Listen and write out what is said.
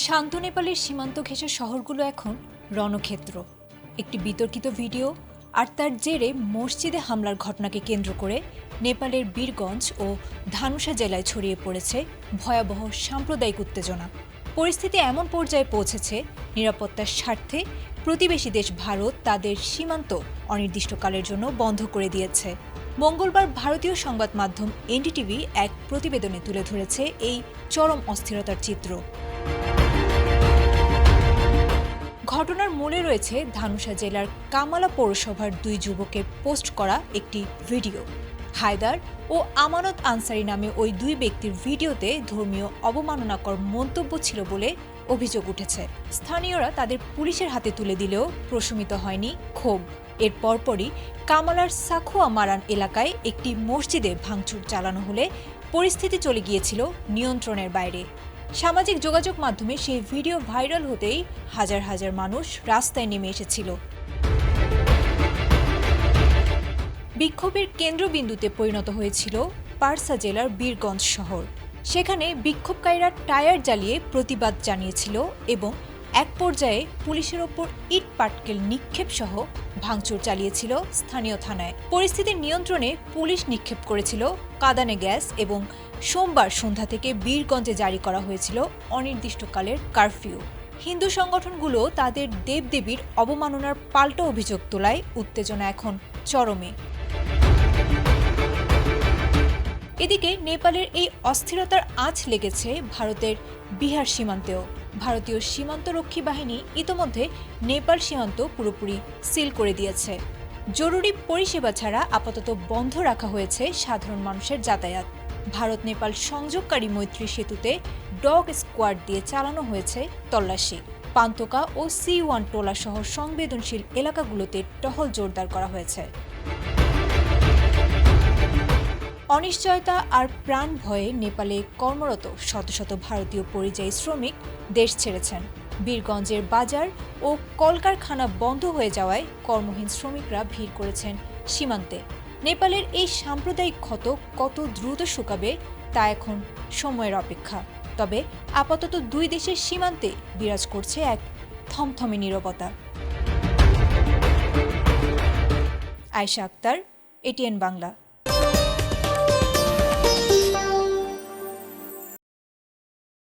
শান্ত নেপালের সীমান্ত ঘেঁষা শহরগুলো এখন রণক্ষেত্র। একটি বিতর্কিত ভিডিও আর তার জেরে মসজিদে হামলার ঘটনাকে কেন্দ্র করে নেপালের বীরগঞ্জ ও ধানুষা জেলায় ছড়িয়ে পড়েছে ভয়াবহ সাম্প্রদায়িক উত্তেজনা। পরিস্থিতি এমন পর্যায়ে পৌঁছেছে, নিরাপত্তার স্বার্থে প্রতিবেশী দেশ ভারত তাদের সীমান্ত অনির্দিষ্টকালের জন্য বন্ধ করে দিয়েছে। মঙ্গলবার ভারতীয় সংবাদ মাধ্যম এনডিটিভি এক প্রতিবেদনে তুলে ধরেছে এই চরম অস্থিরতার চিত্র। ঘটনার মূলে রয়েছে ধানুষা জেলার কামালা পৌরসভার দুই যুবকের পোস্ট করা একটি ভিডিও। হায়দার ও আমানত আনসারি নামে ওই দুই ব্যক্তির ভিডিওতে ধর্মীয় অবমাননাকর মন্তব্য ছিল বলে অভিযোগ উঠেছে। স্থানীয়রা তাদের পুলিশের হাতে তুলে দিলেও প্রশমিত হয়নি ক্ষোভ। এর পরপরই কামালার সাখুয়া মারান এলাকায় একটি মসজিদে ভাঙচুর চালানো হলে পরিস্থিতি চলে গিয়েছিল নিয়ন্ত্রণের বাইরে। সামাজিক যোগাযোগ মাধ্যমে সেই ভিডিও ভাইরাল হতেই হাজার হাজার মানুষ রাস্তায় নেমে এসেছিল। বিক্ষোভের কেন্দ্রবিন্দুতে পরিণত হয়েছিল পারসা জেলার বীরগঞ্জ শহর। সেখানে বিক্ষোভকারীরা টায়ার জ্বালিয়ে প্রতিবাদ জানিয়েছিল এবং এক পর্যায়ে পুলিশের ওপর ইট পাটকেল নিক্ষেপ সহ ভাঙচুর চালিয়েছিল স্থানীয় থানায়। পরিস্থিতির নিয়ন্ত্রণে পুলিশ নিক্ষেপ করেছিল কাঁদানে গ্যাস এবং সোমবার সন্ধ্যা থেকে বীরগঞ্জে জারি করা হয়েছিল অনির্দিষ্টকালের কারফিউ। হিন্দু সংগঠনগুলো তাদের দেবদেবীর অবমাননার পাল্টা অভিযোগ তোলায় উত্তেজনা এখন চরমে। এদিকে নেপালের এই অস্থিরতার আঁচ লেগেছে ভারতের বিহার সীমান্তেও। ভারতীয় সীমান্তরক্ষী বাহিনী ইতোমধ্যে নেপাল সীমান্ত পুরোপুরি সিল করে দিয়েছে। জরুরি পরিষেবা ছাড়া আপাতত বন্ধ রাখা হয়েছে সাধারণ মানুষের যাতায়াত। ভারত নেপাল সংযোগকারী মৈত্রী সেতুতে ডগ স্কোয়াড দিয়ে চালানো হয়েছে তল্লাশি। পান্তকা ও C1 টোলা সহ সংবেদনশীল এলাকাগুলোতে টহল জোরদার করা হয়েছে। অনিশ্চয়তা আর প্রাণ ভয়ে নেপালে কর্মরত শত শত ভারতীয় পরিযায়ী শ্রমিক দেশ ছেড়েছেন। বীরগঞ্জের বাজার ও কলকারখানা বন্ধ হয়ে যাওয়ায় কর্মহীন শ্রমিকরা ভিড় করেছেন সীমান্তে। নেপালের এই সাম্প্রদায়িক ক্ষত কত দ্রুত শুকাবে তা এখন সময়ের অপেক্ষা। তবে আপাতত দুই দেশের সীমান্তে বিরাজ করছে এক থমথমে নীরবতা। আয়েশা আক্তার, ATN বাংলা।